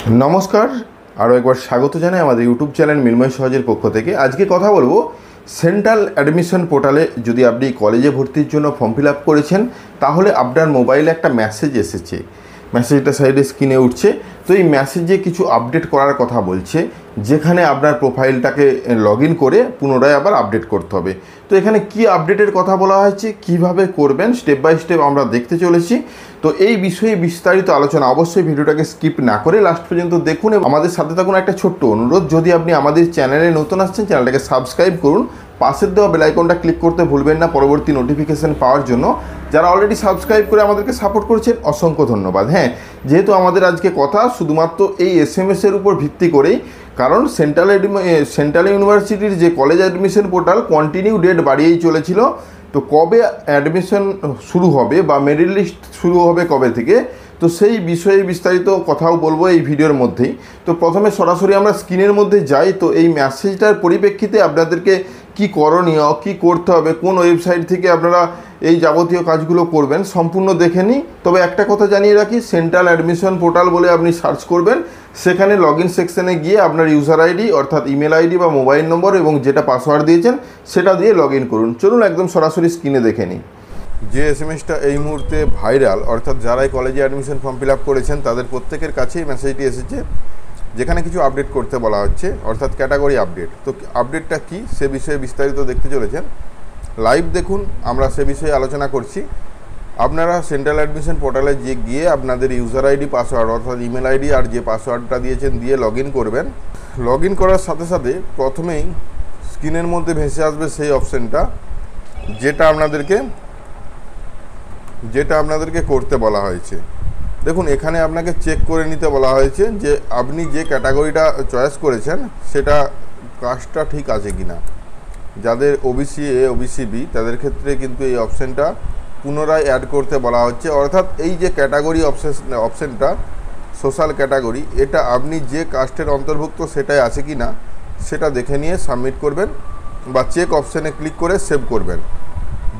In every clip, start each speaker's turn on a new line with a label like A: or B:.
A: নমস্কার, আরও একবার স্বাগত জানাই আমাদের ইউটিউব চ্যানেল মিলময় সহজের পক্ষ থেকে। আজকে কথা বলবো সেন্ট্রাল অ্যাডমিশন পোর্টালে যদি আপনি কলেজে ভর্তির জন্য ফর্ম ফিল আপ করেছেন তাহলে আপনার মোবাইলে একটা মেসেজ এসেছে, মেসেজটা সাইডে স্ক্রিনে উঠছে। তো এই মেসেজে কিছু আপডেট করার কথা বলছে, যেখানে আপনার প্রোফাইলটাকে লগ ইন করে পুনরায় আবার আপডেট করতে হবে। তো এখানে কি আপডেটের কথা বলা হয়েছে, কিভাবে করবেন স্টেপ বাই স্টেপ আমরা দেখতে চলেছি। তো এই বিষয়ে বিস্তারিত আলোচনা, অবশ্যই ভিডিওটাকে স্কিপ না করে লাস্ট পর্যন্ত দেখুন এবং আমাদের সাথে থাকুন। একটা ছোট্ট অনুরোধ, যদি আপনি আমাদের চ্যানেলে নতুন আসছেন চ্যানেলটাকে সাবস্ক্রাইব করুন, পাশের দেওয়া বেল আইকনটা ক্লিক করতে ভুলবেন না পরবর্তী নোটিফিকেশান পাওয়ার জন্য। যারা অলরেডি সাবস্ক্রাইব করে আমাদেরকে সাপোর্ট করছেন অসংখ্য ধন্যবাদ। হ্যাঁ, যেহেতু আমাদের আজকে কথা শুধুমাত্র এই এসএমএসের উপর ভিত্তি করেই, কারণ সেন্ট্রাল ইউনিভার্সিটির যে college admission portal continue date বাড়িয়েই চলেছিল। তো কবে অ্যাডমিশন শুরু হবে বা মেরিট লিস্ট শুরু হবে কবে থেকে, তো সেই বিষয়ে বিস্তারিত কথাও বলবো এই ভিডিওর মধ্যেই। তো প্রথমে সরাসরি আমরা স্ক্রিনের মধ্যে যাই। তো এই মেসেজটার পরিপ্রেক্ষিতে আপনাদেরকে কি করণীয়, কি করতে হবে, কোন ওয়েবসাইট থেকে আপনারা এই যাবতীয় কাজগুলো করবেন সম্পূর্ণ দেখে নিই। তবে একটা কথা জানিয়ে রাখি, সেন্ট্রাল অ্যাডমিশন পোর্টাল বলে আপনি সার্চ করবেন, সেখানে লগ ইন সেকশানে গিয়ে আপনার ইউজার আইডি অর্থাৎ ইমেল আইডি বা মোবাইল নম্বর এবং যেটা পাসওয়ার্ড দিয়েছেন সেটা দিয়ে লগ ইন করুন। চলুন একদম সরাসরি স্ক্রিনে দেখে নিই। যে এসএমএসটা এই মুহূর্তে ভাইরাল, অর্থাৎ যারাই কলেজে অ্যাডমিশন ফর্ম ফিল আপ করেছেন তাদের প্রত্যেকের কাছেই মেসেজটি এসেছে, যেখানে কিছু আপডেট করতে বলা হচ্ছে, অর্থাৎ ক্যাটাগরি আপডেট। তো আপডেটটা কী সে বিষয়ে বিস্তারিত দেখতে চলেছেন, লাইভ দেখুন, আমরা সে বিষয়ে আলোচনা করছি। আপনারা সেন্ট্রাল অ্যাডমিশন পোর্টালে গিয়ে আপনাদের ইউজার আইডি পাসওয়ার্ড অর্থাৎ ইমেল আইডি আর যে পাসওয়ার্ডটা দিয়েছেন দিয়ে লগ ইন করবেন। লগ ইন করার সাথে সাথে প্রথমেই স্ক্রিনের মধ্যে ভেসে আসবে সেই অপশানটা যেটা আপনাদেরকে করতে বলা হয়েছে। দেখুন, এখানে আপনাকে চেক করে নিতে বলা হয়েছে যে আপনি যে ক্যাটাগরিটা চয়েস করেছেন সেটা কাস্টটা ঠিক আছে কি না। যাদের ওবিসি এ, ওবিসি বি তাদের ক্ষেত্রে কিন্তু এই অপশানটা পুনরায় অ্যাড করতে বলা হচ্ছে। অর্থাৎ এই যে ক্যাটাগরি অপশানটা সোশ্যাল ক্যাটাগরি, এটা আপনি যে কাস্টের অন্তর্ভুক্ত সেটাই আছে কি না সেটা দেখে নিয়ে সাবমিট করবেন বা চেক অপশানে ক্লিক করে সেভ করবেন।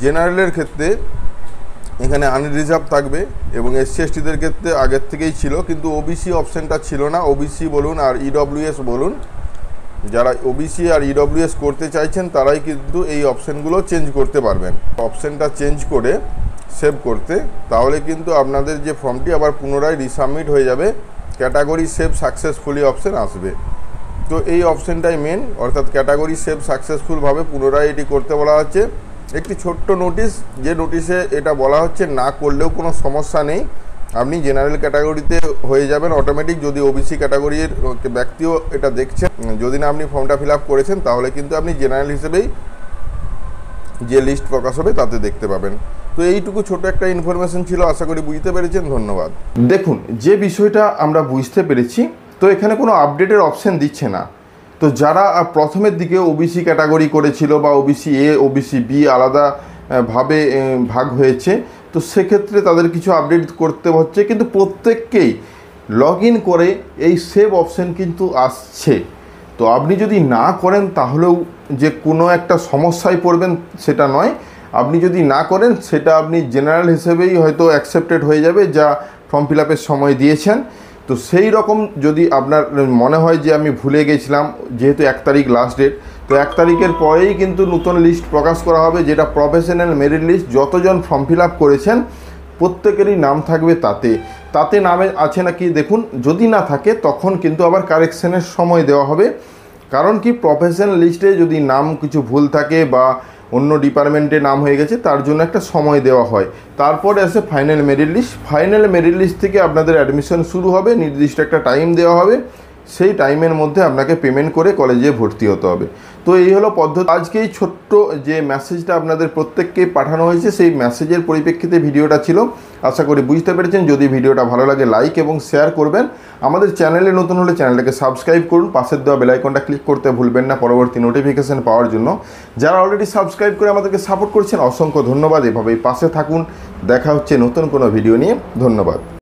A: জেনারেলের ক্ষেত্রে এখানে আনরিজার্ভ থাকবে এবং এসসি এসটিদের ক্ষেত্রে আগের থেকেই ছিল, কিন্তু ওবিসি অপশানটা ছিল না। ওবিসি বলুন আর ইডব্লিউএস বলুন, যারা ওবিসি আর ইডব্লিউএস করতে চাইছেন তারাই কিন্তু এই অপশানগুলো চেঞ্জ করতে পারবেন। অপশানটা চেঞ্জ করে সেভ করতে, তাহলে কিন্তু আপনাদের যে ফর্মটি আবার পুনরায় রিসাবমিট হয়ে যাবে, ক্যাটাগরি সেভ সাকসেসফুলি অপশান আসবে। তো এই অপশানটাই মেন, অর্থাৎ ক্যাটাগরি সেভ সাকসেসফুলভাবে পুনরায় এটি করতে বলা হচ্ছে। একটি ছোট্ট নোটিশ, যে নোটিশে এটা বলা হচ্ছে না করলেও কোনো সমস্যা নেই, আপনি জেনারেল ক্যাটাগরিতে হয়ে যাবেন অটোমেটিক। যদি ওবিসি ক্যাটাগরির ব্যক্তিও এটা দেখছেন, যদি না আপনি ফর্মটা ফিল আপ করেছেন তাহলে কিন্তু আপনি জেনারেল হিসেবেই যে লিস্ট প্রকাশ হবে তাতে দেখতে পাবেন। তো এইটুকু ছোট একটা ইনফরমেশন ছিল, আশা করি বুঝতে পেরেছেন। ধন্যবাদ। দেখুন, যে বিষয়টা আমরা বুঝতে পেরেছি, তো এখানে কোনো আপডেটের অপশান দিচ্ছে না। তো যারা প্রথমের দিকে ওবিসি ক্যাটাগরি করেছিল বা ওবিসি এ, ওবিসি বি আলাদাভাবে ভাগ হয়েছে, তো সেক্ষেত্রে তাদের কিছু আপডেট করতে হচ্ছে, কিন্তু প্রত্যেককেই লগ ইন করে এই সেভ অপশান কিন্তু আসছে। তো আপনি যদি না করেন তাহলেও যে কোনো একটা সমস্যায় পড়বেন সেটা নয়, আপনি যদি না করেন সেটা আপনি জেনারেল হিসেবেই হয়তো অ্যাকসেপ্টেড হয়ে যাবে যা ফর্ম ফিল আপের সময় দিয়েছেন। তো সেই রকম যদি আপনার মনে হয় যে আমি ভুলে গেছিলাম, যেহেতু 1 তারিখ লাস্ট ডেট, তো 1 তারিখের পরেই কিন্তু নতুন লিস্ট প্রকাশ করা হবে, যেটা প্রফেশনাল মেরিট লিস্ট। যতজন ফর্ম ফিল আপ করেছেন প্রত্যেকেরই নাম থাকবে তাতে নামে আছে নাকি দেখুন, যদি না থাকে তখন কিন্তু আবার কারেকশনের সময় দেওয়া হবে। কারণ কি, প্রফেশনাল লিস্টে যদি নাম কিছু ভুল থাকে বা অন্য ডিপার্টমেন্টে নাম হয়ে গেছে তার জন্য একটা সময় দেওয়া হয়। তারপরে আসে final merit list. Final merit list থেকে আপনাদের অ্যাডমিশন শুরু হবে, নির্দিষ্ট একটা টাইম দেওয়া হবে, সেই টাইমের মধ্যে আপনাকে পেমেন্ট করে কলেজে ভর্তি হতে হবে। তো এই হলো পদ্ধতি। আজকে এই ছোট্ট যে মেসেজটা আপনাদের প্রত্যেককে পাঠানো হয়েছে সেই মেসেজের পরিপ্রেক্ষিতে ভিডিওটা ছিল, আশা করি বুঝতে পেরেছেন। যদি ভিডিওটা ভালো লাগে লাইক এবং শেয়ার করবেন। আমাদের চ্যানেলে নতুন হলে চ্যানেলটাকে সাবস্ক্রাইব করুন, পাশের দেওয়া বেল আইকনটা ক্লিক করতে ভুলবেন না পরবর্তী নোটিফিকেশান পাওয়ার জন্য। যারা অলরেডি সাবস্ক্রাইব করে আমাদেরকে সাপোর্ট করছেন অসংখ্য ধন্যবাদ। এভাবেই পাশে থাকুন। দেখা হচ্ছে নতুন কোনো ভিডিও নিয়ে। ধন্যবাদ।